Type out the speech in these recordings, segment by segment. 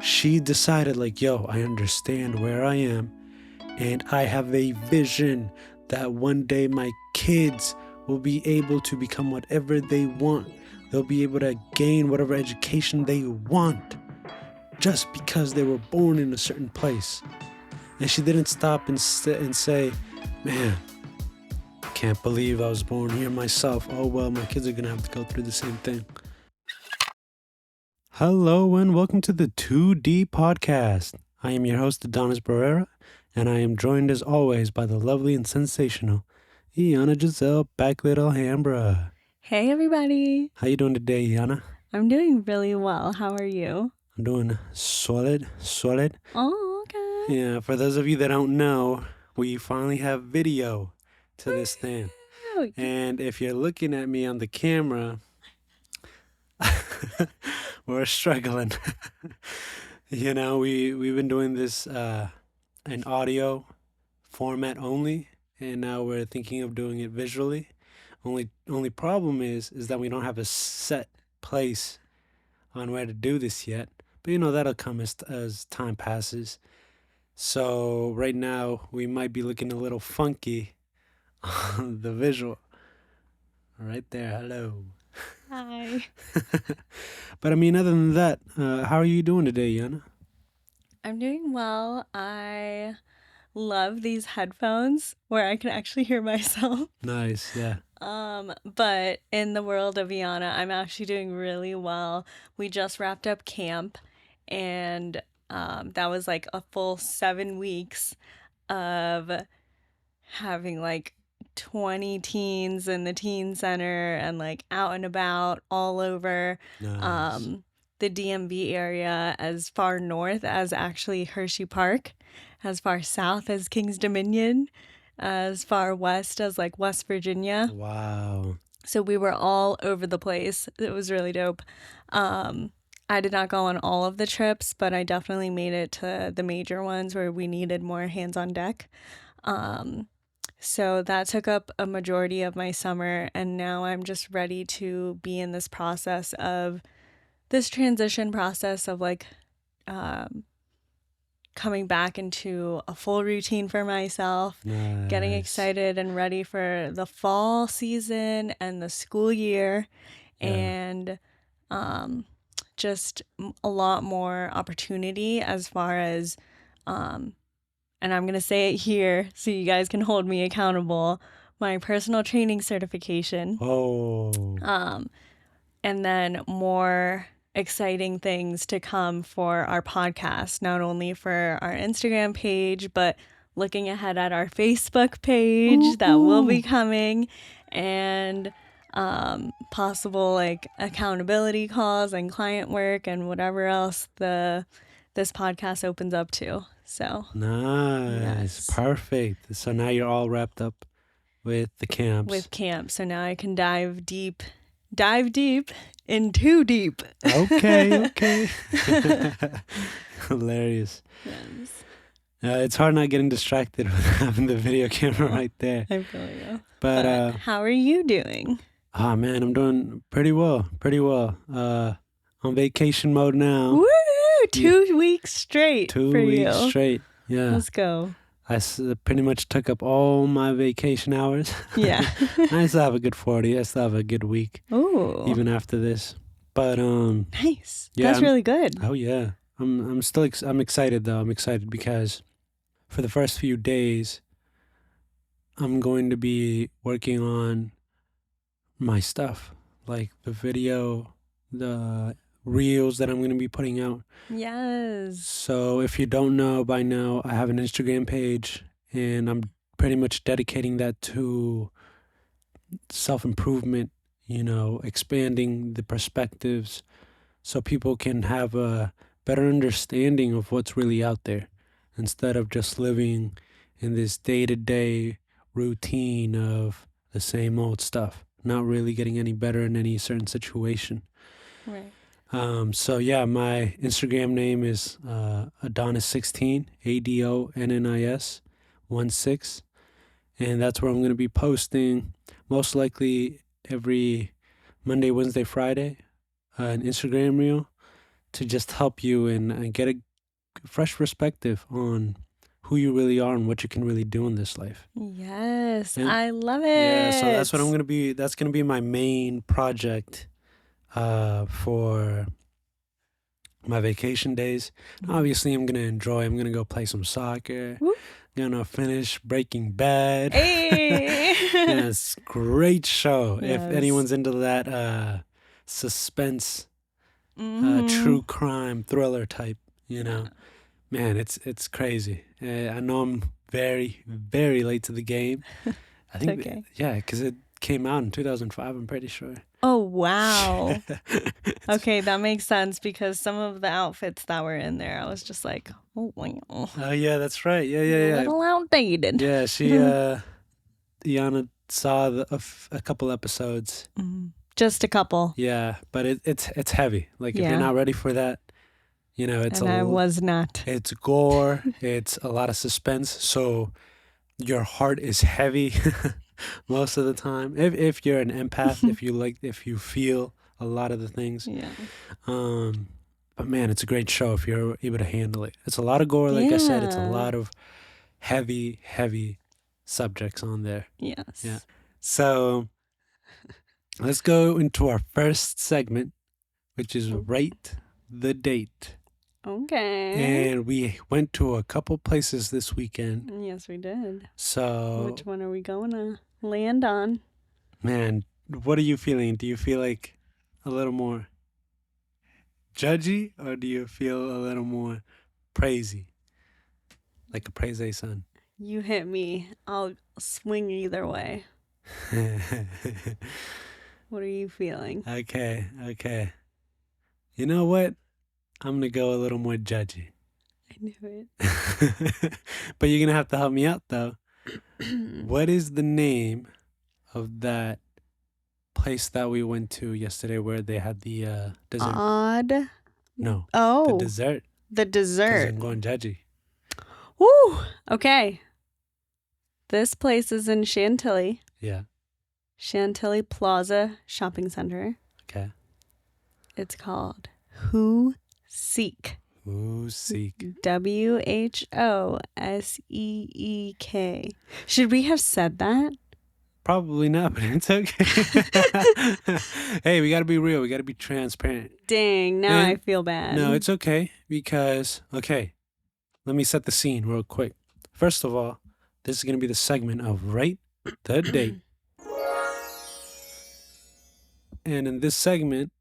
she decided like, yo, I understand where I am, and I have a vision that one day my kids will be able to become whatever they want. They'll be able to gain whatever education they want just because they were born in a certain place. And she didn't stop and say, man, can't believe I was born here myself. Oh well, my kids are gonna have to go through the same thing. Hello and welcome to the 2D podcast. I am your host, Adonis Barrera, and I am joined as always by the lovely and sensational Iana Giselle Backlit Alhambra. Hey everybody. How you doing today, Iana? I'm doing really well. How are you? I'm doing solid. Oh, okay. Yeah, for those of you that don't know, we finally have video to this thing. And if you're looking at me on the camera, we're struggling. You know, we've been doing this in audio format only, and now we're thinking of doing it visually. Only problem is that we don't have a set place on where to do this yet. But you know, that'll come as time passes. So right now we might be looking a little funky on the visual. Right there, hello. Hi. But I mean, other than that, how are you doing today, Yana? I'm doing well. I love these headphones where I can actually hear myself. Nice, yeah. But in the world of Iana, I'm actually doing really well. We just wrapped up camp, and that was like a full 7 weeks of having like 20 teens in the teen center and like out and about all over Nice. the DMV area, as far north as actually Hershey Park, as far south as Kings Dominion, as far west as like West Virginia. Wow. So we were all over the place. It was really dope. I did not go on all of the trips, but I definitely made it to the major ones where we needed more hands on deck. So that took up a majority of my summer, and now I'm just ready to be in this transition process of like coming back into a full routine for myself, Nice. getting excited and ready for the fall season and the school year, and just a lot more opportunity as far as and I'm going to say it here so you guys can hold me accountable, my personal training certification. Oh. And then more exciting things to come for our podcast, not only for our Instagram page, but looking ahead at our Facebook page that will be coming, and possible like accountability calls and client work and whatever else this podcast opens up to. So nice. Yes. Perfect. So now you're all wrapped up with the camps. With camp. So now I can dive deep in too deep. Okay. Hilarious. Yes. It's hard not getting distracted with having the video camera right there. I feel you. But how are you doing? Oh man, I'm doing pretty well. On vacation mode now. Woo! 2 weeks straight. 2 for weeks you. straight. Yeah. Let's go. I pretty much took up all my vacation hours. Yeah. I still have a good 40. I still have a good week. Ooh. Even after this. But nice. Yeah, That's really good. Oh yeah. I'm still I'm excited though. I'm excited because for the first few days I'm going to be working on my stuff, like the video, the reels that I'm going to be putting out. Yes. So if you don't know by now, I have an Instagram page, and I'm pretty much dedicating that to self-improvement, expanding the perspectives so people can have a better understanding of what's really out there instead of just living in this day-to-day routine of the same old stuff, not really getting any better in any certain situation. Right. So yeah, my Instagram name is Adonis16, ADONNIS 16, and that's where I'm going to be posting most likely every Monday, Wednesday, Friday, an Instagram reel to just help you and get a fresh perspective on who you really are and what you can really do in this life. Yes, And I love yeah, so that's what I'm it. gonna be. That's gonna be my main project for my vacation days. Obviously, I'm gonna enjoy. I'm gonna go play some soccer. Woo. Gonna finish Breaking Bad. Hey. Yeah, it's a great show. If Yes. anyone's into that suspense, Mm-hmm. true crime thriller type, Yeah. man, it's crazy. I know I'm very very late to the game. I It's think okay. yeah, because it came out in 2005. I'm pretty sure. Oh, wow. Okay, that makes sense because some of the outfits that were in there, I was just like, oh, wow. Oh yeah, that's right. Yeah, A yeah, yeah. little outdated. Yeah, she Iana saw a couple episodes. Just a couple. Yeah, but it's heavy. Like if you're Yeah. not ready for that, it's And I was not. it's gore, it's a lot of suspense, so your heart is heavy most of the time. If you're an empath, if you feel a lot of the things. Yeah. Um but man, it's a great show if you're able to handle it. It's a lot of gore, like I said, it's a Yeah. lot of heavy subjects on there. Yes. Yeah. So let's go into our first segment, which is Rate the Date. Okay. And we went to a couple places this weekend. Yes, we did. So, Which one are we going to land on? man, what are you feeling? Do you feel like a little more judgy or do you feel a little more praisey? Like a praise son? You hit me. I'll swing either way. What are you feeling? Okay. You know what? I'm going to go a little more judgy. I knew it. But you're going to have to help me out, though. What is the name of that place that we went to yesterday where they had the dessert? Odd. No. Oh. The dessert. The Because dessert. I'm going judgy. Woo! Okay. This place is in Chantilly. Yeah. Chantilly Plaza Shopping Center. Okay. It's called Who Seek. Ooh, seek. WHOSEEK. Should we have said that? Probably not, but it's okay. Hey, we got to be real. We got to be transparent. Dang, now And I feel bad. No, it's okay because, okay, let me set the scene real quick. First of all, this is going to be the segment of Rate the Date. And in this segment,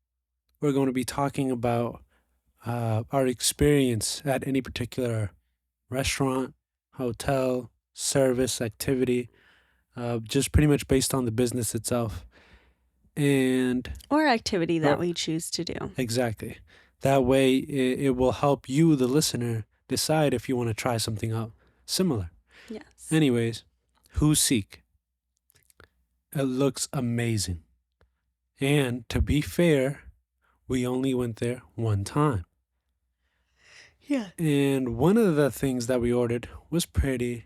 we're going to be talking about our experience at any particular restaurant, hotel, service, activity, just pretty much based on the business itself. Or activity that we choose to do. Exactly. That way, it will help you, the listener, decide if you want to try something out similar. Yes. Anyways, Who Seek? It looks amazing. And to be fair, we only went there one time. Yeah. And one of the things that we ordered was pretty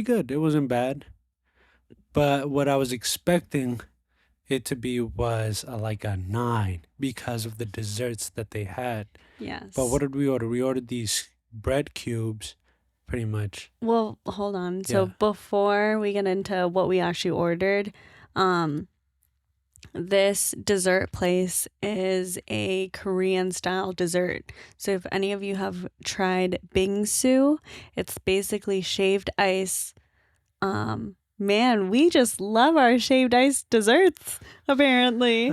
good. It wasn't bad. But what I was expecting it to be was like a 9 because of the desserts that they had. Yes. But what did we order? We ordered these bread cubes, pretty much. Well, hold on. So Yeah. before we get into what we actually ordered, this dessert place is a Korean style dessert. So if any of you have tried bingsu, it's basically shaved ice. Man, we just love our shaved ice desserts, apparently.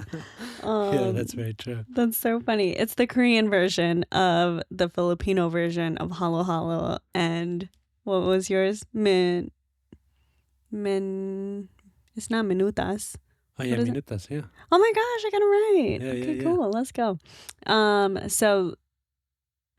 Yeah, that's very true. That's so funny. It's the Korean version of the Filipino version of halo halo. And what was yours? It's not minutas. Oh, yeah, What is it? minutas, yeah. Oh my gosh, I got it right. Yeah, Okay, yeah. cool. Let's go. So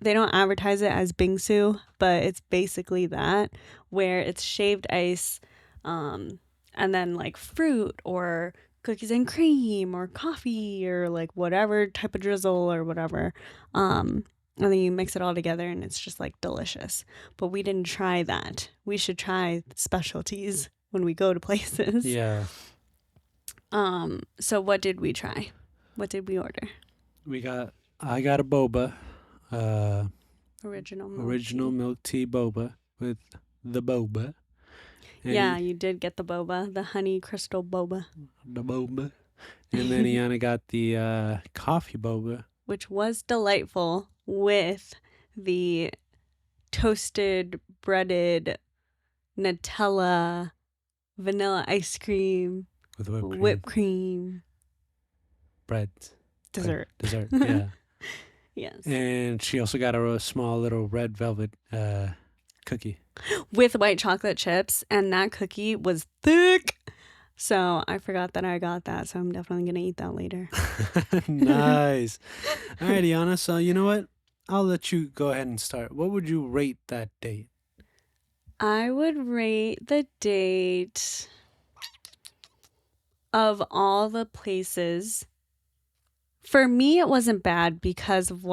they don't advertise it as bingsu, but it's basically that, where it's shaved ice, and then like fruit or cookies and cream or coffee or like whatever type of drizzle or whatever. And then you mix it all together and it's just like delicious. But we didn't try that. We should try specialties when we go to places. Yeah. So what did we try? What did we order? We got I got a boba, uh, Original milk original tea. milk tea boba with the boba. And Yeah, you did get the boba, the honey crystal boba, the boba. And then Iana got the coffee boba. which was delightful with the toasted, breaded Nutella, vanilla ice cream, With whipped cream. whipped cream, Bread. dessert. Dessert, yeah. Yes. And she also got a small little red velvet cookie. With white chocolate chips, and that cookie was thick. So I forgot that I got that, so I'm definitely going to eat that later. Nice. All right, Iana. So, you know what? I'll let you go ahead and start. What would you rate that date? I would rate the date of all the places. For me, it wasn't bad because of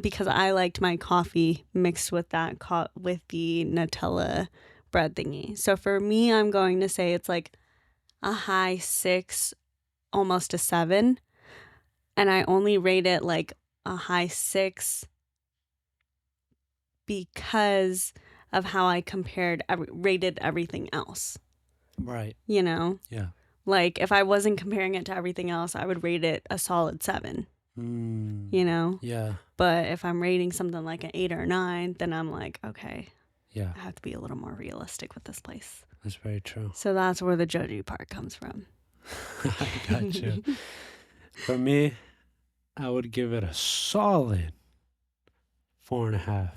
because I liked my coffee mixed with that with the Nutella bread thingy. So for me, I'm going to say it's like a high 6, almost a 7, and I only rate it like a high 6 because of how I rated everything else. Right. You know? Yeah. Like if I wasn't comparing it to everything else, I would rate it a solid 7. You know? Yeah. But if I'm rating something like an 8 or a 9, then I'm like, okay, Yeah. I have to be a little more realistic with this place. That's very true. So that's where the judgy part comes from. I got you. For me, I would give it a solid 4.5.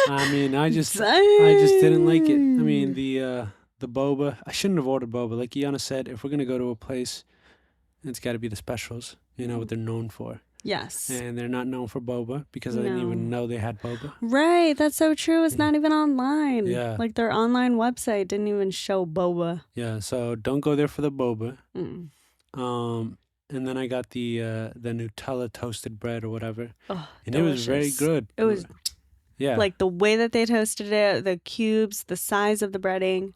I mean, I just didn't like it. I mean, the boba. I shouldn't have ordered boba. Like Iana said, if we're gonna go to a place, it's got to be the specials. You know what they're known for. Yes. And they're not known for boba because I didn't even know they had boba. Right, that's so true. It's not even online. Yeah. Like their online website didn't even show boba. Yeah, so don't go there for the boba. Mm. And then I got the Nutella toasted bread or whatever, Oh, and delicious. it was very good. It was yeah, like the way that they toasted it, the cubes, the size of the breading.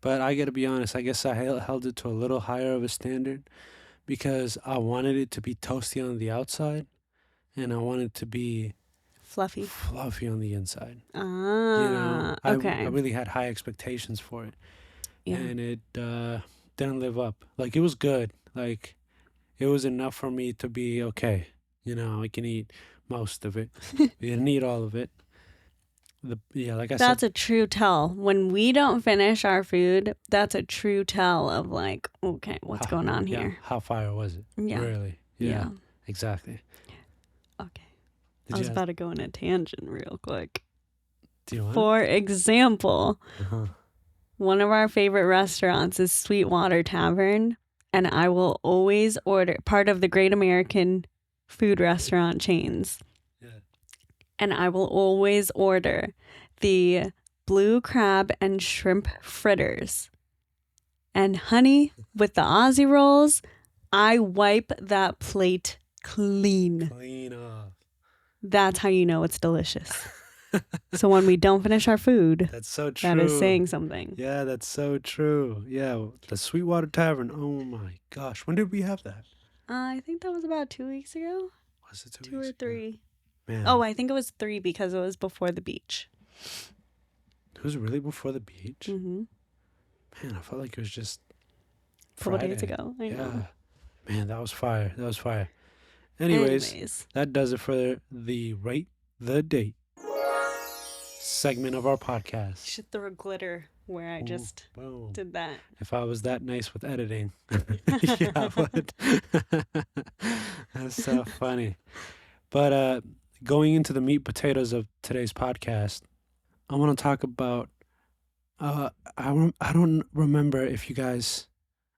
But I got to be honest. I guess I held it to a little higher of a standard because I wanted it to be toasty on the outside, and I wanted it to be fluffy on the inside. Ah, okay. I really had high expectations for it, Yeah. and it didn't live up. Like it was good. Like it was enough for me to be okay. I can eat most of it. We didn't eat all of it. Like I said, That's a true tell. When we don't finish our food, that's a true tell of like, okay, what's going on here? How fire was it? Yeah. Really? Yeah. Exactly. Okay. I was about to go on a tangent real quick. Do you want? For example, one of our favorite restaurants is Sweetwater Tavern, and I will always order part of the Great American Food Restaurant chains. Yeah. And I will always order the blue crab and shrimp fritters. And honey, with the Aussie rolls, I wipe that plate clean. Clean off. That's how you know it's delicious. So when we don't finish our food, that's so true. That is saying something. Yeah, that's so true. Yeah, the Sweetwater Tavern. Oh my gosh, when did we have that? I think that was about 2 weeks ago. Was it 2 2 weeks or 3? Man. Oh, I think it was 3 because it was before the beach. It was really before the beach? Mm-hmm. Man, I felt like it was just a couple Friday. days ago. I know. Man, that was fire. Anyways, that does it for the Rate the Date segment of our podcast. You should throw glitter where I just did that. If I was that nice with editing, yeah, I would. That's so funny. But going into the meat potatoes of today's podcast, I want to talk about. I don't remember if you guys.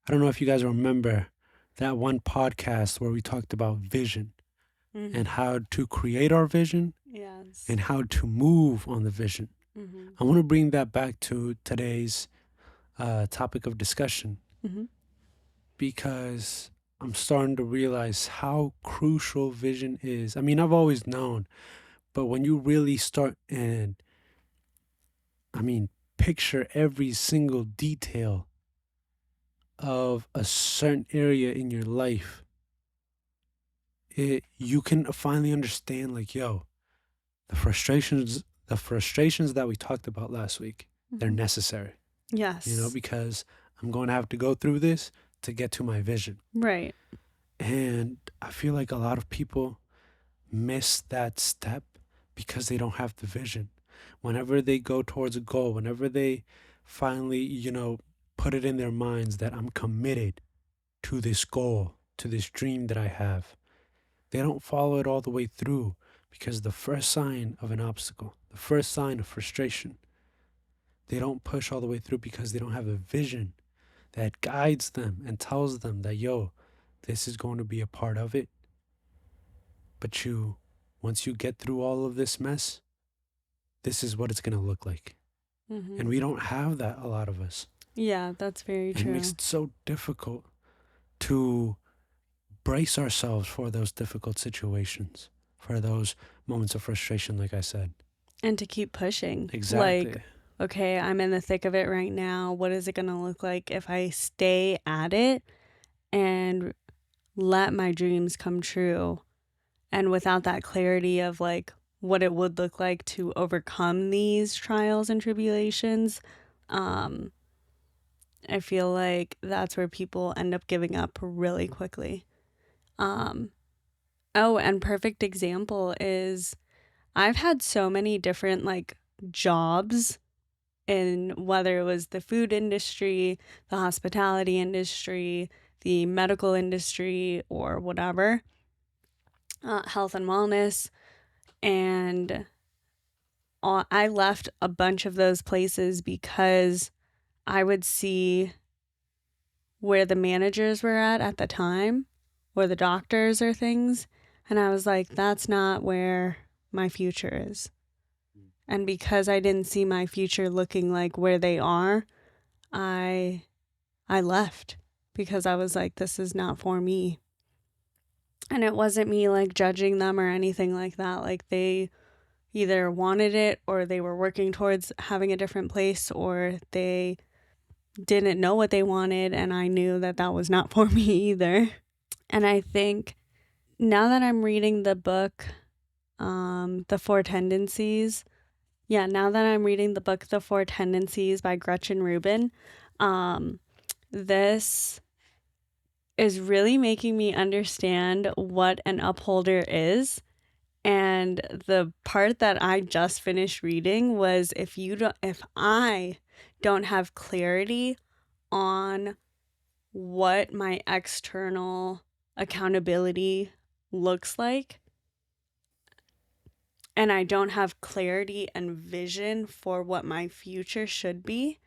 I don't know if you guys remember that one podcast where we talked about vision and how to create our vision and how to move on the vision. I want to bring that back to today's topic of discussion because I'm starting to realize how crucial vision is. I mean, I've always known, but when you really start and, picture every single detail of a certain area in your life, you can finally understand, like, yo, the frustrations that we talked about last week, they're necessary, Yes. because I'm going to have to go through this to get to my vision. Right. And I feel like a lot of people miss that step because they don't have the vision. Whenever they go towards a goal, whenever they finally, put it in their minds that I'm committed to this goal, to this dream that I have, they don't follow it all the way through, because the first sign of an obstacle, the first sign of frustration, they don't push all the way through because they don't have a vision that guides them and tells them that, yo, this is going to be a part of it. But once you get through all of this mess, this is what it's going to look like. And we don't have that, a lot of us. Yeah, that's very And it true. makes it so difficult to brace ourselves for those difficult situations, for those moments of frustration, like I said. And to keep pushing. Exactly. Like, okay, I'm in the thick of it right now. What is it going to look like if I stay at it and let my dreams come true? And without that clarity of like what it would look like to overcome these trials and tribulations, I feel like that's where people end up giving up really quickly. Oh, and perfect example is I've had so many different like jobs in whether it was the food industry, the hospitality industry, the medical industry, or whatever, health and wellness. And I left a bunch of those places because I would see where the managers were at the time, or the doctors or things. And I was like, that's not where my future is. And because I didn't see my future looking like where they are, I left because I was like, this is not for me. And it wasn't me like judging them or anything like that. Like they either wanted it or they were working towards having a different place, or they didn't know what they wanted. And I knew that that was not for me either. And I think now that I'm reading the book, The Four Tendencies, now that I'm reading the book, The Four Tendencies by Gretchen Rubin, this is really making me understand what an upholder is. And the part that I just finished reading was if I don't have clarity on what my external accountability looks like, and I don't have clarity and vision for what my future should be,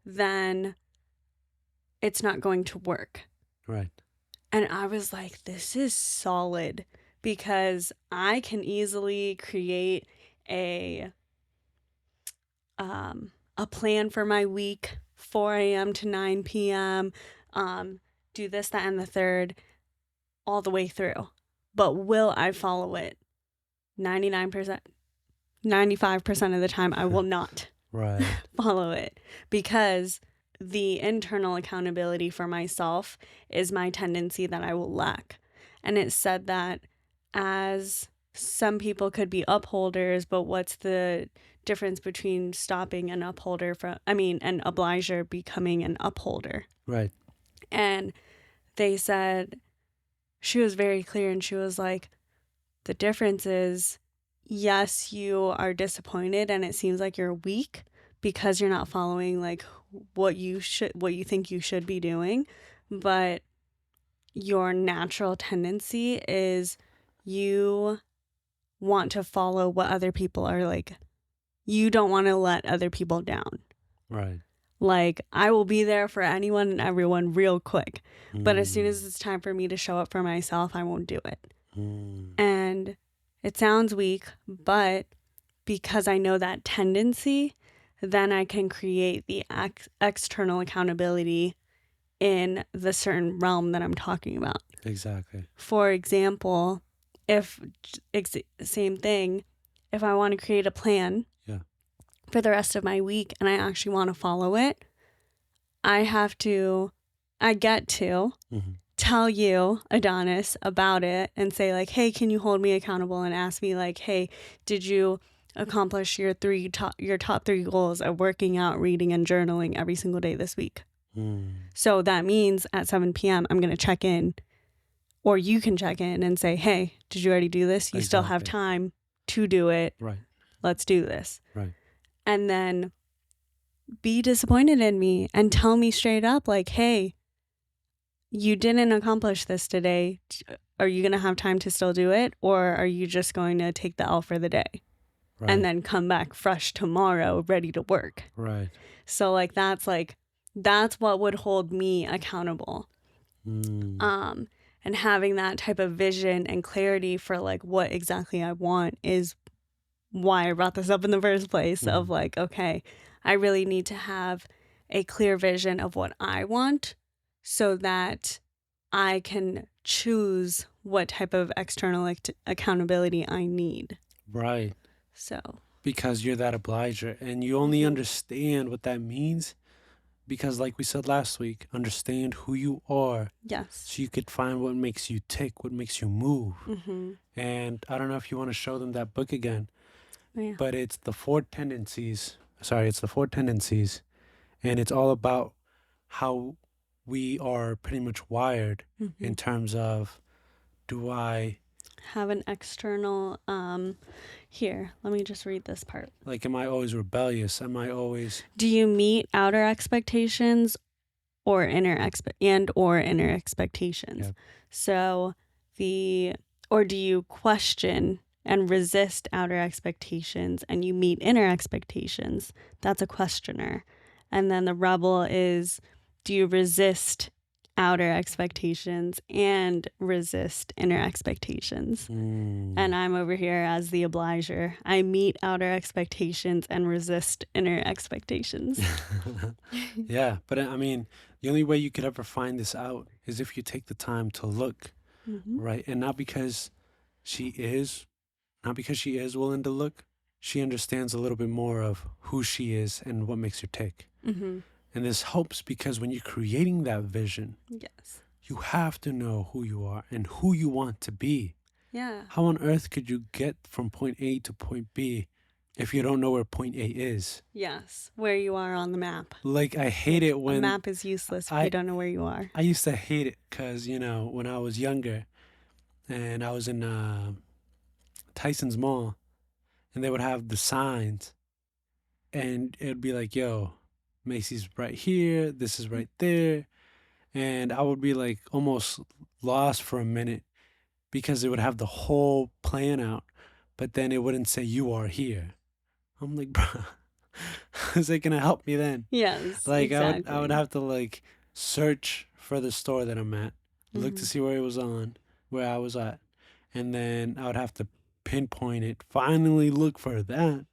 then it's not going to work. Right. And I was like, this is solid, because I can easily create a plan for my week, 4 a.m. to 9 p.m., do this, that, and the third, all the way through. But will I follow it? 99%, 95% of the time, I will not Right. follow it, because the internal accountability for myself is my tendency that I will lack. And it said that as some people could be upholders, but what's the difference between stopping an an obliger becoming an upholder? Right. And they said, she was very clear, and she was like, the difference is, yes, you are disappointed and it seems like you're weak because you're not following like what you think you should be doing, but your natural tendency is you want to follow what other people are like. You don't want to let other people down. Right. Like, I will be there for anyone and everyone real quick, but as soon as it's time for me to show up for myself, I won't do it. And it sounds weak, but because I know that tendency, then I can create the external accountability in the certain realm that I'm talking about. Exactly. For example, same thing, if I want to create a plan for the rest of my week and I actually want to follow it, I get to tell you, Adonis, about it and say like, hey, can you hold me accountable and ask me like, hey, did you accomplish your top three goals of working out, reading, and journaling every single day this week? So that means at 7 p.m. I'm going to check in, or you can check in and say, hey, did you already do this? You still have time to do it. Right. Let's do this. Right. And then be disappointed in me and tell me straight up like, hey, you didn't accomplish this today. Are you going to have time to still do it? Or are you just going to take the L for the day? Right. And then come back fresh tomorrow, ready to work. Right. So that's what would hold me accountable. And having that type of vision and clarity for like what exactly I want is why I brought this up in the first place of like, okay, I really need to have a clear vision of what I want so that I can choose what type of external accountability I need. Right. So. Because you're that obliger and you only understand what that means because, like we said last week, understand who you are. Yes. So you could find what makes you tick, what makes you move. And I don't know if you want to show them that book again, but it's the four tendencies. It's the four tendencies. And it's all about how we are pretty much wired in terms of, do I have an external, here, let me just read this part. Like, am I always rebellious? Am I always... Do you meet outer expectations or inner expectations? Yep. So or do you question and resist outer expectations and you meet inner expectations? That's a questioner. And then the rebel is, do you resist outer expectations and resist inner expectations? And I'm over here as the obliger. I meet outer expectations and resist inner expectations. Yeah, but I mean, the only way you could ever find this out is if you take the time to look, right? And not because she is willing to look, she understands a little bit more of who she is and what makes her tick. And this helps because when you're creating that vision, yes, you have to know who you are and who you want to be. Yeah. How on earth could you get from point A to point B if you don't know where point A is? Yes, where you are on the map. Like, I hate it when... A map is useless if you don't know where you are. I used to hate it because, when I was younger and I was in Tyson's Mall and they would have the signs and it would be like, yo, Macy's right here, this is right there. And I would be like almost lost for a minute because it would have the whole plan out, but then it wouldn't say you are here. I'm like, bro, is it gonna help me then? Yes, like exactly. I would have to like search for the store that I'm at, look to see where it was on, where I was at, and then I would have to pinpoint it. Finally, look for that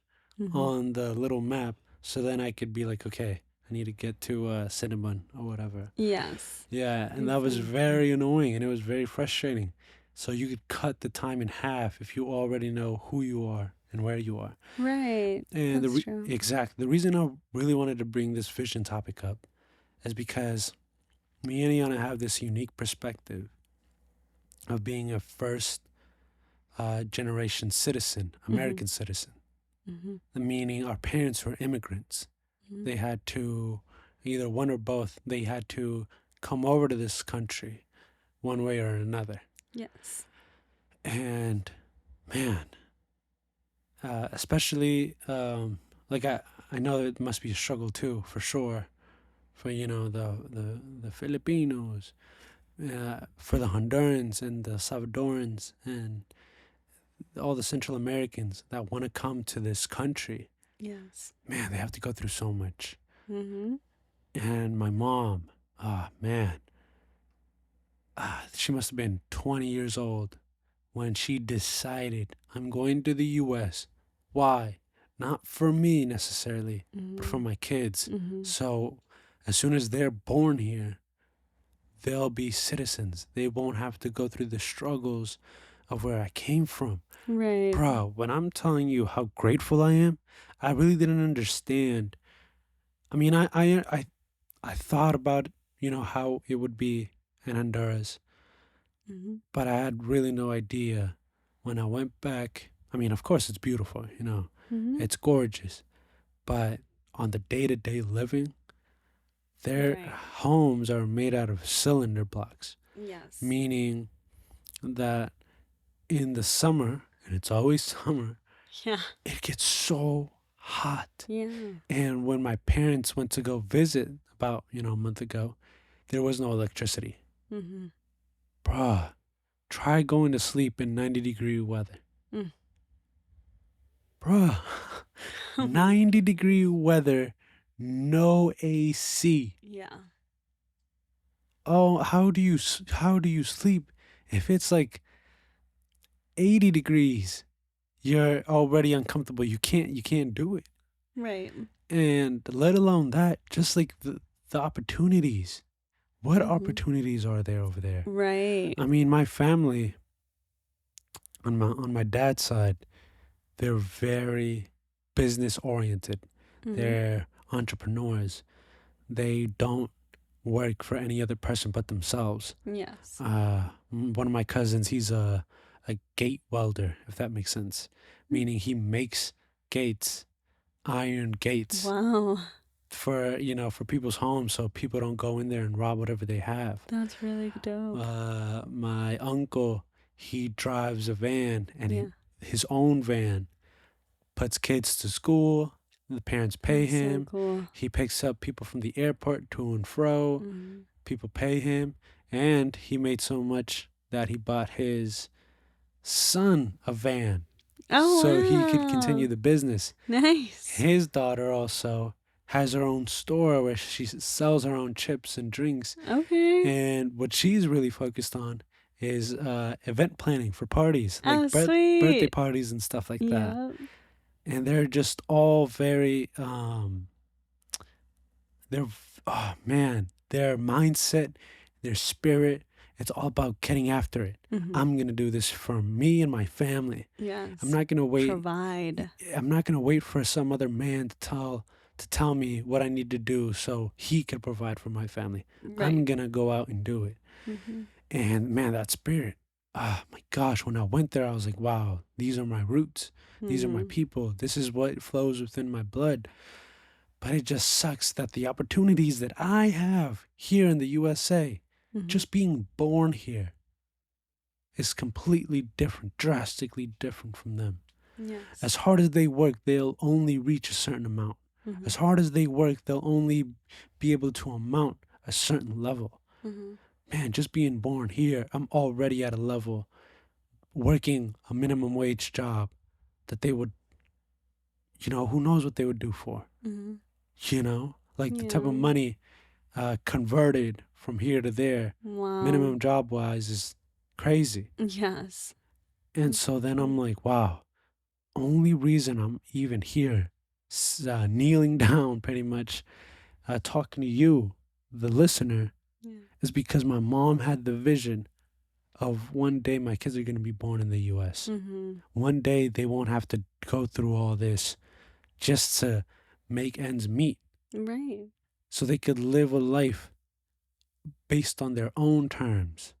on the little map, so then I could be like, okay, I need to get to Cinnabon or whatever. Yes. Yeah, and that was very annoying and it was very frustrating. So you could cut the time in half if you already know who you are and where you are. Right. And that's true. Exactly. The reason I really wanted to bring this vision topic up is because me and Iana have this unique perspective of being a first generation citizen, American citizen. Meaning our parents were immigrants. They had to, either one or both, they had to come over to this country one way or another. Yes. And man, especially like I know it must be a struggle too, for sure, for the Filipinos, for the Hondurans and the Salvadorans and all the Central Americans that want to come to this country. Yes. Man, they have to go through so much. And my mom, man, she must have been 20 years old when she decided, I'm going to the U.S. Why? Not for me necessarily, but for my kids. So as soon as they're born here, they'll be citizens. They won't have to go through the struggles of where I came from. Right. Bro, when I'm telling you how grateful I am, I really didn't understand. I mean, I thought about, how it would be in Honduras, Mm-hmm. but I had really no idea when I went back. I mean, of course, it's beautiful, Mm-hmm. it's gorgeous, but on the day to day living, their Right. homes are made out of cylinder blocks, Yes. meaning that in the summer, and it's always summer, Yeah. it gets so hot. Yeah. And when my parents went to go visit about, a month ago, there was no electricity. Mm-hmm. Bruh, try going to sleep in 90-degree weather. Mm. Bruh, Oh my. 90-degree weather, no AC. Yeah. Oh, how do you sleep if it's like 80 degrees? You're already uncomfortable. You can't do it. Right. And let alone that, just like the opportunities. What Mm-hmm. opportunities are there over there? Right. I mean, my family on my dad's side, they're very business oriented. Mm-hmm. They're entrepreneurs. They don't work for any other person but themselves. Yes. One of my cousins, he's a gate welder, if that makes sense, meaning he makes gates, iron gates Wow. for people's homes, so people don't go in there and rob whatever they have. That's really dope. My uncle, he drives a van, and Yeah. his own van, puts kids to school. The parents pay That's so him. cool. He picks up people from the airport to and fro. Mm-hmm. People pay him. And he made so much that he bought his son a van so he could Oh, continue wow. the business. Nice. His daughter also has her own store where she sells her own chips and drinks. Okay. And what she's really focused on is event planning for parties, like Oh, birthday sweet. parties and stuff like that. Yeah. And they're just all very, they're, oh man, their mindset, their spirit, it's all about getting after it. Mm-hmm. I'm going to do this for me and my family. Yes. I'm not going to wait. Provide. I'm not going to wait for some other man to tell me what I need to do so he can provide for my family. Right. I'm going to go out and do it. Mm-hmm. And man, that spirit, my gosh, when I went there, I was like, wow, these are my roots. These are my Mm-hmm. people. This is what flows within my blood. But it just sucks that the opportunities that I have here in the USA, Mm-hmm. just being born here, is completely different, drastically different from them. Yes. As hard as they work, they'll only reach a certain amount. Mm-hmm. As hard as they work, they'll only be able to amount a certain level. Mm-hmm. Man, just being born here, I'm already at a level working a minimum wage job that they would, who knows what they would do for, Mm-hmm. like the type of Yeah. money converted from here to there, Wow. minimum job wise, is crazy. Yes. And so then I'm like, wow, only reason I'm even here, kneeling down pretty much, talking to you, the listener, Yeah. is because my mom had the vision of one day my kids are going to be born in the US. Mm-hmm. One day they won't have to go through all this just to make ends meet. Right. So they could live a life based on their own terms.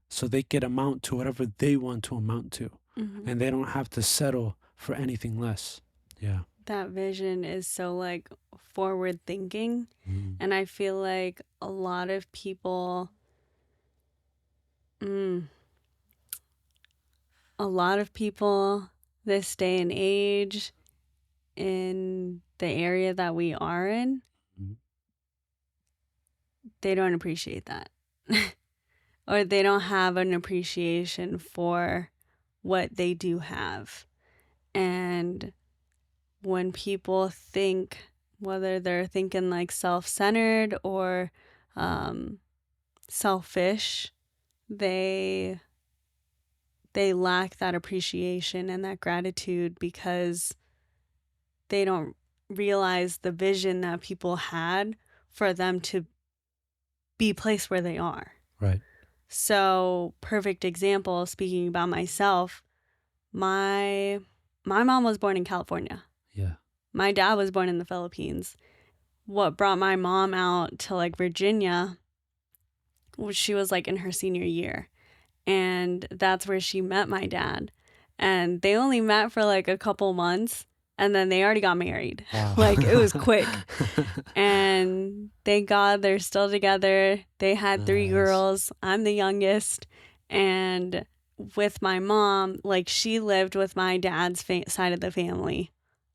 So they could amount to whatever they want to amount to. Mm-hmm. And they don't have to settle for anything less. Yeah. That vision is so like forward thinking. Mm. And I feel like a lot of people, this day and age in the area that we are in, Mhm. they don't appreciate that. Or they don't have an appreciation for what they do have. And when people think, whether they're thinking like self-centered or selfish, they lack that appreciation and that gratitude because they don't realize the vision that people had for them to be placed where they are. Right. So, perfect example, speaking about myself, my mom was born in California. Yeah. My dad was born in the Philippines. What brought my mom out to like Virginia She was like in her senior year. And that's where she met my dad. And they only met for like a couple months and then they already got married. Wow. Like it was quick. And thank God they're still together. They had 3 Nice. girls. I'm the youngest. And with my mom, like she lived with my dad's side of the family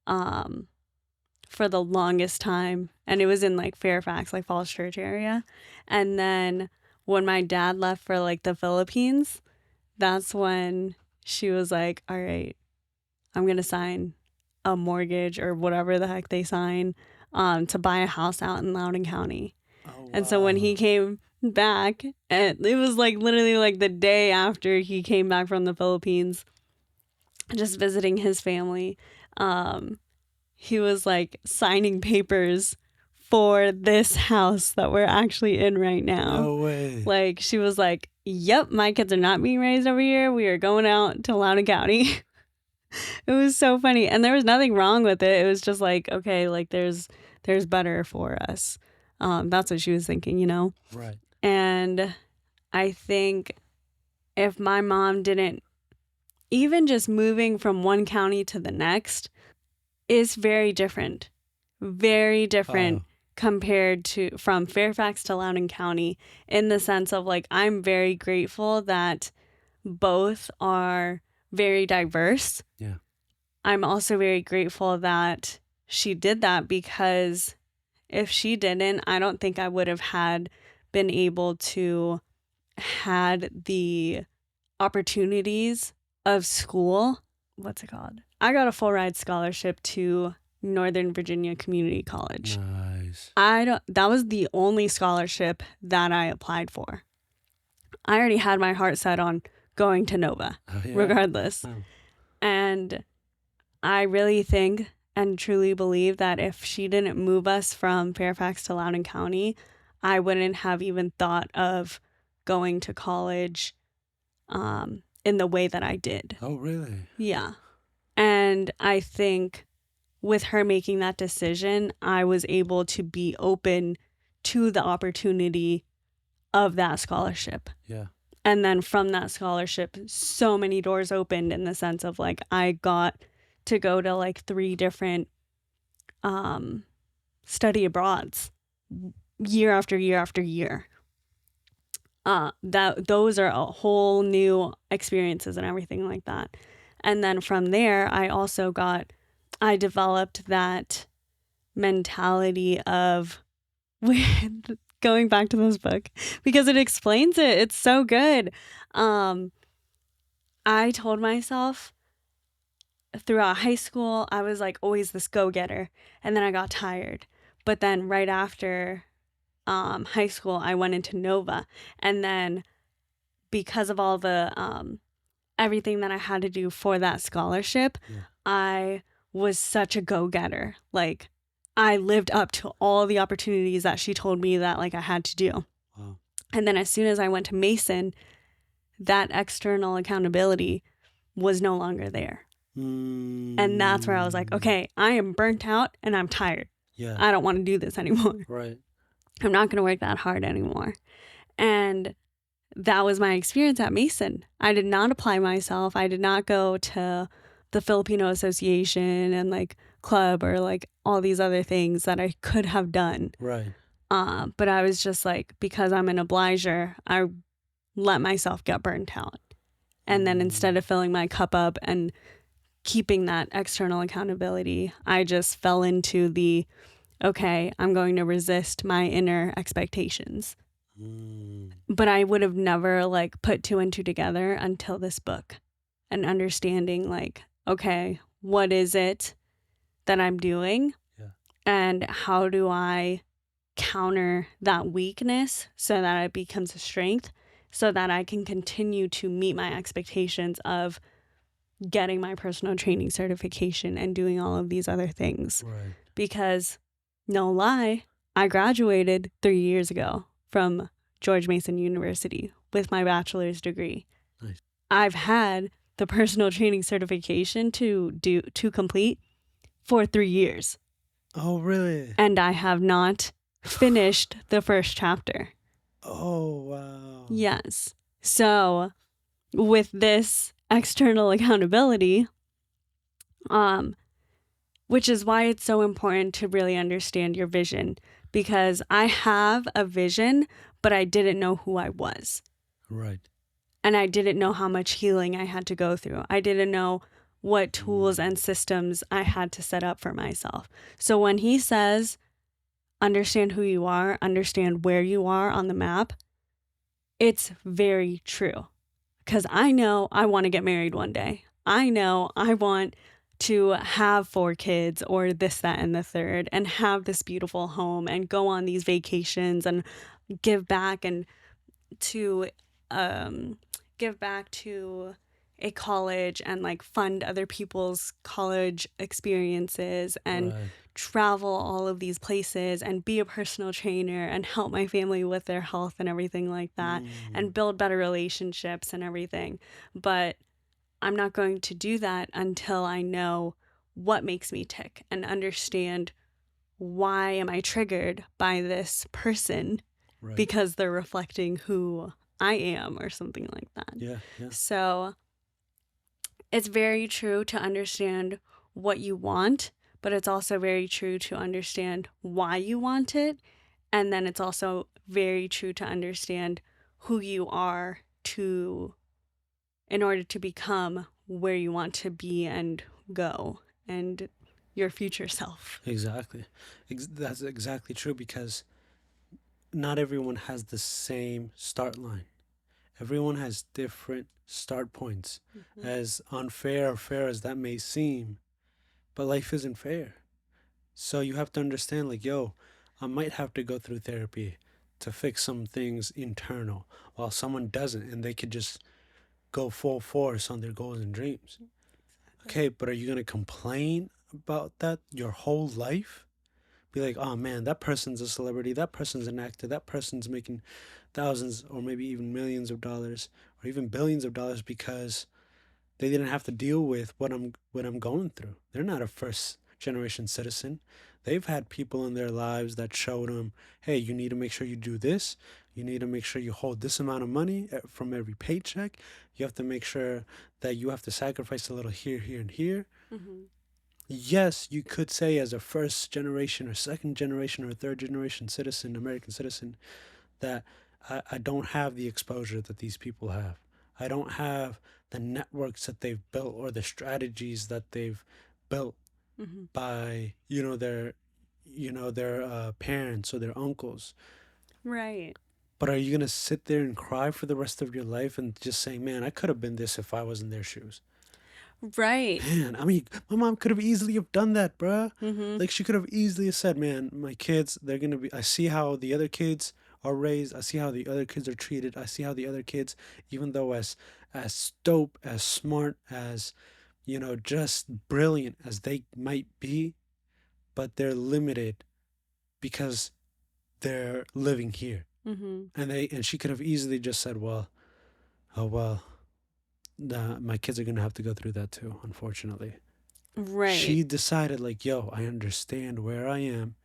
for the longest time. And it was in like Fairfax, like Falls Church area. And then when my dad left for like the Philippines, that's when she was like, all right, I'm going to sign a mortgage or whatever the heck they sign to buy a house out in Loudoun County. Oh, And so when he wow. came back, and it was like literally like the day after he came back from the Philippines, just visiting his family, he was like signing papers for this house that we're actually in right now. No way. Like she was like, yep, my kids are not being raised over here. We are going out to Loudoun County. It was so funny. And there was nothing wrong with it. It was just like, okay, like there's better for us. That's what she was thinking, you know? Right. And I think if my mom didn't, even just moving from one county to the next is very different. Very different compared to from Fairfax to Loudoun County in the sense of like I'm very grateful that both are very diverse. Yeah. I'm also very grateful that she did that because if she didn't, I don't think I would have been able to had the opportunities of school. What's it called? I got a full ride scholarship to Northern Virginia Community College. Nice. That was the only scholarship that I applied for. I already had my heart set on going to Nova, regardless. Oh. And I really think and truly believe that if she didn't move us from Fairfax to Loudoun County, I wouldn't have even thought of going to college in the way that I did. Oh, really? Yeah. And I think with her making that decision, I was able to be open to the opportunity of that scholarship. Yeah. And then from that scholarship, so many doors opened in the sense of like I got to go to like 3 different study abroads year after year after year. Those are a whole new experiences and everything like that. And then from there, I developed that mentality of going back to this book because it explains it. It's so good. I told myself throughout high school, I was like always this go-getter, and then I got tired. But then right after high school, I went into Nova, and then because of all the everything that I had to do for that scholarship, I was such a go-getter. Like I lived up to all the opportunities that she told me that like I had to do. Wow. And then as soon as I went to Mason, that external accountability was no longer there. And that's where I was like, okay, I am burnt out and I'm tired. Yeah. I don't want to do this anymore. Right. I'm not going to work that hard anymore. And that was my experience at Mason. I did not apply myself. I did not go to the Filipino Association and like club or like all these other things that I could have done. Right. But I was just like, because I'm an obliger, I let myself get burnt out. And then instead of filling my cup up and keeping that external accountability, I just fell into the, okay, I'm going to resist my inner expectations. But I would have never like put 2 and 2 together until this book and understanding like, okay, what is it that I'm doing? Yeah. And how do I counter that weakness so that it becomes a strength so that I can continue to meet my expectations of getting my personal training certification and doing all of these other things. Right. Because no lie, I graduated 3 years ago from George Mason University with my bachelor's degree. Nice. I've had the personal training certification to complete for 3 years. Oh, really? And I have not finished the first chapter. Oh, wow. Yes. So with this external accountability, um, which is why it's so important to really understand your vision, because I have a vision, but I didn't know who I was. Right. And I didn't know how much healing I had to go through. I didn't know what tools and systems I had to set up for myself. So when he says, understand who you are, understand where you are on the map, it's very true. Because I know I want to get married one day. I know I want to have 4 kids or this, that, and the third, and have this beautiful home and go on these vacations and give back and to um, give back to a college and like fund other people's college experiences and Right. travel all of these places and be a personal trainer and help my family with their health and everything like that and build better relationships and everything. But I'm not going to do that until I know what makes me tick and understand why am I triggered by this person Right. because they're reflecting who I am or something like that. Yeah. Yeah. So it's very true to understand what you want, but it's also very true to understand why you want it. And then it's also very true to understand who you are to in order to become where you want to be and go and your future self. Exactly. That's exactly true because not everyone has the same start line. Everyone has different start points. Mm-hmm. As unfair or fair as that may seem, but life isn't fair. So you have to understand, like, yo, I might have to go through therapy to fix some things internal while someone doesn't and they could just go full force on their goals and dreams. Okay, but are you going to complain about that your whole life? Be like, oh man, that person's a celebrity, that person's an actor, that person's making thousands or maybe even millions of dollars or even billions of dollars because they didn't have to deal with what I'm going through. They're not a first generation citizen. They've had people in their lives that showed them, hey, you need to make sure you do this. You need to make sure you hold this amount of money from every paycheck. You have to make sure that you have to sacrifice a little here, here, and here. Mm-hmm. Yes, you could say as a first generation or second generation or third generation citizen, American citizen, that I don't have the exposure that these people have. I don't have the networks that they've built or the strategies that they've built Mm-hmm. by their parents or their uncles. Right. But are you gonna sit there and cry for the rest of your life and just say, "Man, I could have been this if I was in their shoes"? Right. Man, I mean, my mom could have easily have done that, bruh. Mm-hmm. Like she could have easily said, "Man, my kids, they're gonna be. I see how the other kids are raised. I see how the other kids are treated. I see how the other kids, even though as dope, as smart, as just brilliant as they might be, but they're limited because they're living here." Mm-hmm. And she could have easily just said, "Well, oh well, my kids are gonna have to go through that too, unfortunately." Right. She decided, like, yo, I understand where I am,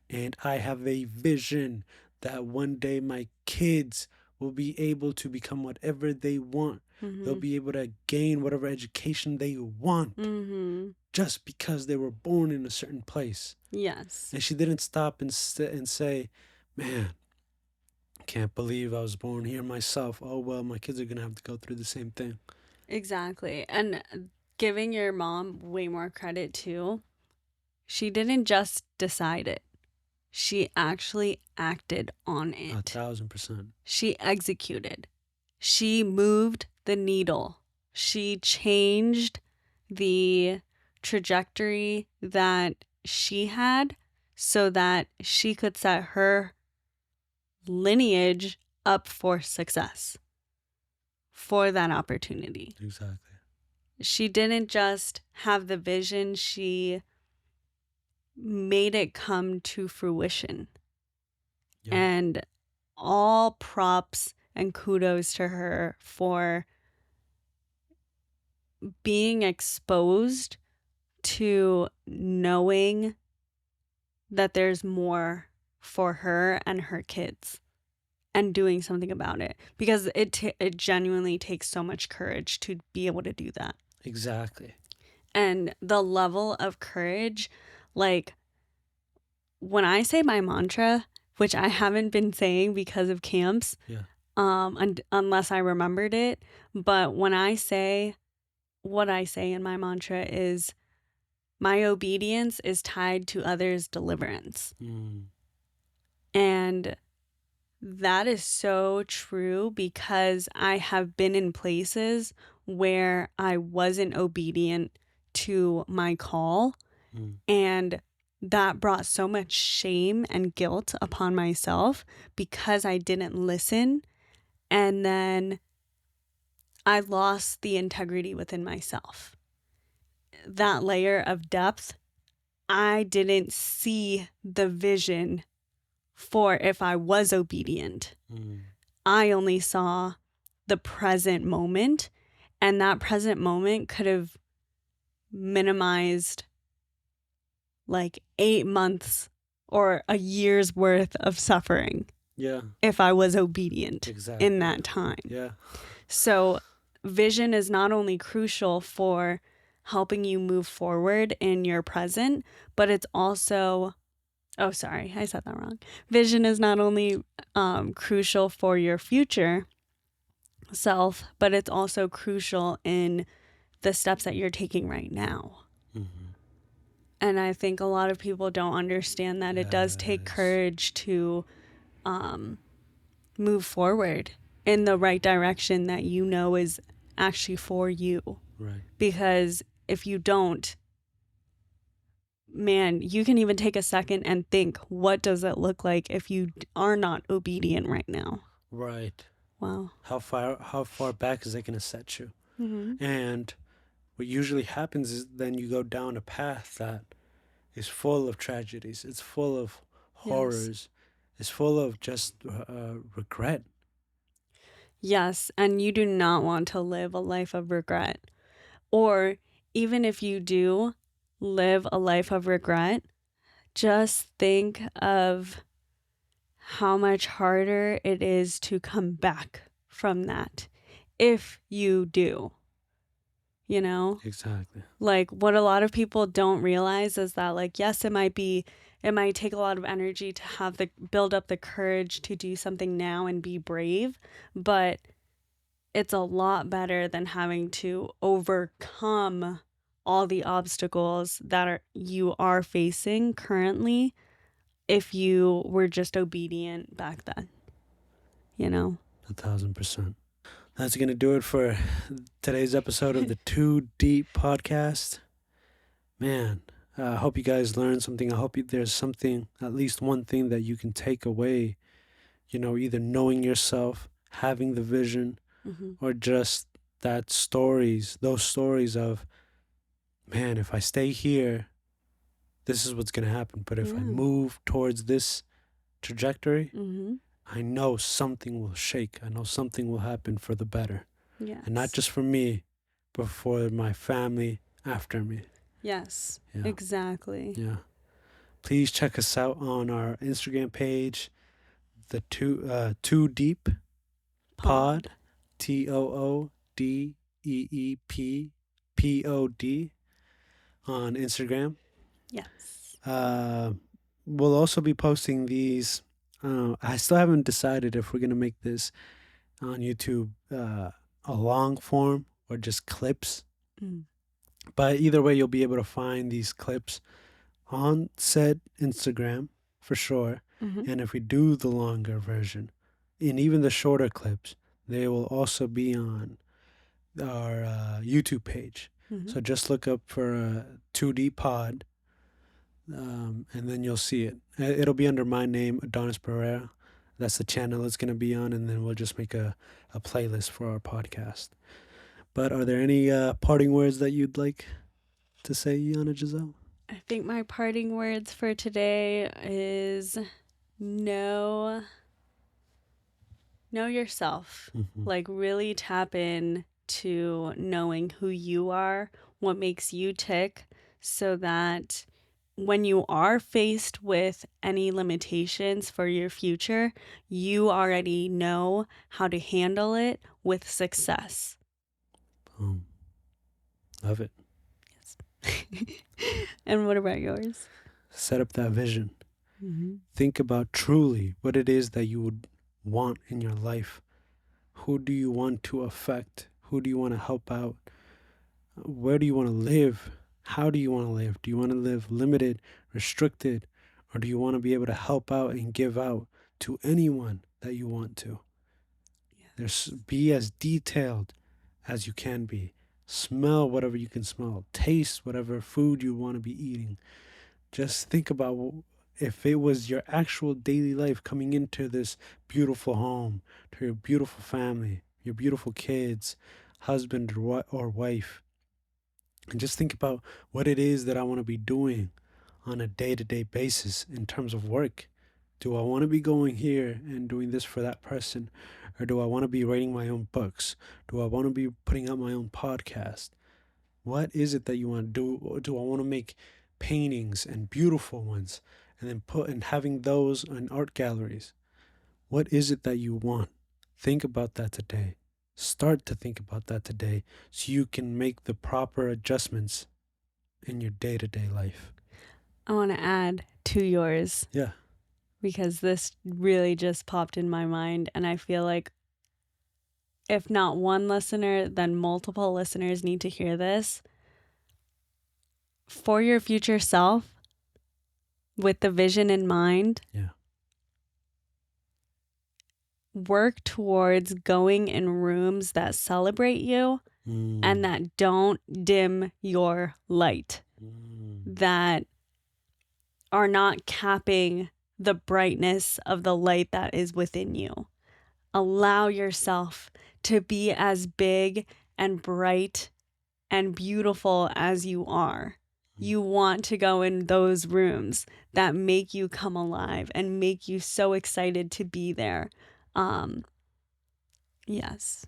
and I have a vision that one day my kids will be able to become whatever they want. They'll Mm-hmm. be able to gain whatever education they want Mm-hmm. just because they were born in a certain place. Yes. And she didn't stop and say, man, can't believe I was born here myself. Oh, well, my kids are going to have to go through the same thing. Exactly. And giving your mom way more credit too, she didn't just decide it. She actually acted on A it. 1000%. She executed. She moved the needle. She changed the trajectory that she had so that she could set her lineage up for success for that opportunity. Exactly. She didn't just have the vision, she made it come to fruition. Yep. And all props and kudos to her for being exposed to knowing that there's more for her and her kids. and doing something about it, because it genuinely takes so much courage to be able to do that. Exactly. And the level of courage, like when I say my mantra, which I haven't been saying because of camps, Yeah. unless I remembered it, but when I say, what I say in my mantra is, my obedience is tied to others' deliverance. Mm. And that is so true, because I have been in places where I wasn't obedient to my call, Mm. and that brought so much shame and guilt upon myself because I didn't listen. And then I lost the integrity within myself. That layer of depth, I didn't see the vision for if I was obedient. Mm. I only saw the present moment, and that present moment could have minimized like 8 months or a year's worth of suffering Yeah. if I was obedient in Exactly. that time. Yeah. So, vision is not only crucial for helping you move forward in your present, but it's also, oh, sorry, I said that wrong. Vision is not only crucial for your future self, but it's also crucial in the steps that you're taking right now. Mm-hmm. And I think a lot of people don't understand that it does take Yes. courage to move forward in the right direction that you know is actually for you. Right. Because if you don't, man, you can even take a second and think, what does it look like if you are not obedient right now? Right. Wow. How far back is it going to set you? Mm-hmm. And what usually happens is then you go down a path that is full of tragedies. It's full of Yes. horrors. It's full of just regret. Yes. And you do not want to live a life of regret. Or even if you do live a life of regret, just think of how much harder it is to come back from that if you do, you know? Exactly. Like what a lot of people don't realize is that, like, yes, it might take a lot of energy to have the build up the courage to do something now and be brave, but it's a lot better than having to overcome all the obstacles that you are facing currently if you were just obedient back then, you know? 1,000%. That's going to do it for today's episode of the Too Deep podcast. Man, I hope you guys learned something. I hope there's something, at least one thing that you can take away, either knowing yourself, having the vision, Mm-hmm. or just those stories of, man, if I stay here, this is what's going to happen. But if I Yeah. move towards this trajectory, Mm-hmm. I know something will shake. I know something will happen for the better. And not Yes. just for me, but for my family after me. Yes. Yeah. Exactly. Yeah. Please check us out on our Instagram page, the Too Deep Pod, TOODEEPPOD on Instagram. Yes. Uh, we'll also be posting these. I still haven't decided if we're gonna make this on YouTube a long form or just clips. Mm. But either way, you'll be able to find these clips on said Instagram for sure. Mm-hmm. And if we do the longer version, and even the shorter clips, they will also be on our YouTube page. Mm-hmm. So just look up for 2D Pod, and then you'll see it. It'll be under my name, Adonis Pereira. That's the channel it's going to be on, and then we'll just make a playlist for our podcast. But are there any parting words that you'd like to say, Yana Giselle? I think my parting words for today is know yourself. Mm-hmm. Like really tap in to knowing who you are, what makes you tick, so that when you are faced with any limitations for your future, you already know how to handle it with success. Boom. Love it. And what about yours? Set up that vision. Think about truly what it is that you would want in your life. Who do you want to affect? Who do you want to help out? Where do you want to live? How do you want to live? Do you want to live limited, restricted, or do you want to be able to help out and give out to anyone that you want to? Be as detailed as you can be. Smell whatever you can smell. Taste whatever food you want to be eating. Just think about if it was your actual daily life coming into this beautiful home, to your beautiful family, your beautiful kids, husband or wife. And just think about what it is that I want to be doing on a day-to-day basis in terms of work. Do I want to be going here and doing this for that person? Or do I want to be writing my own books? Do I want to be putting out my own podcast? What is it that you want to do? Do I want to make paintings and beautiful ones and then put and having those in art galleries? What is it that you want? Think about that today. Start to think about that today so you can make the proper adjustments in your day-to-day life. I want to add to yours. Yeah. Because this really just popped in my mind, and I feel like if not one listener, then multiple listeners need to hear this. For your future self, with the vision in mind, work towards going in rooms that celebrate you and that don't dim your light, that are not capping the brightness of the light that is within you. Allow yourself to be as big and bright and beautiful as you are. You want to go in those rooms that make you come alive and make you so excited to be there. Yes.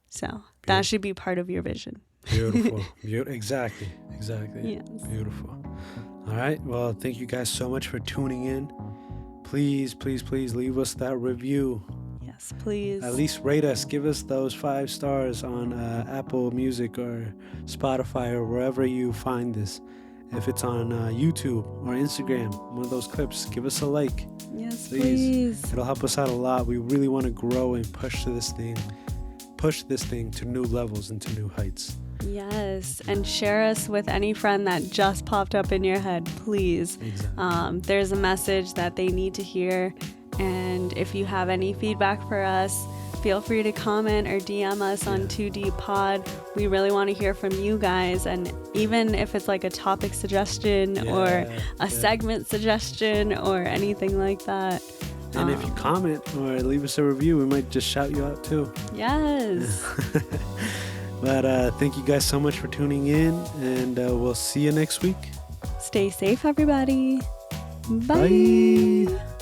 So that should be part of your vision. Beautiful. Exactly. Yes. Beautiful. All right. Well, thank you guys so much for tuning in. Please, please, please leave us that review. Yes, please. At least rate us. Give us those 5 stars on Apple Music or Spotify or wherever you find this. If it's on YouTube or Instagram, one of those clips, give us a like. Yes, please. It'll help us out a lot. We really want to grow and push this thing to new levels and to new heights. Yes, and share us with any friend that just popped up in your head, please. Exactly. There's a message that they need to hear, and if you have any feedback for us, feel free to comment or DM us on 2D Pod. We really want to hear from you guys, and even if it's like a topic suggestion or a segment suggestion or anything like that. And if you comment or leave us a review, we might just shout you out too. Yes. But thank you guys so much for tuning in, and we'll see you next week. Stay safe, everybody. Bye. Bye.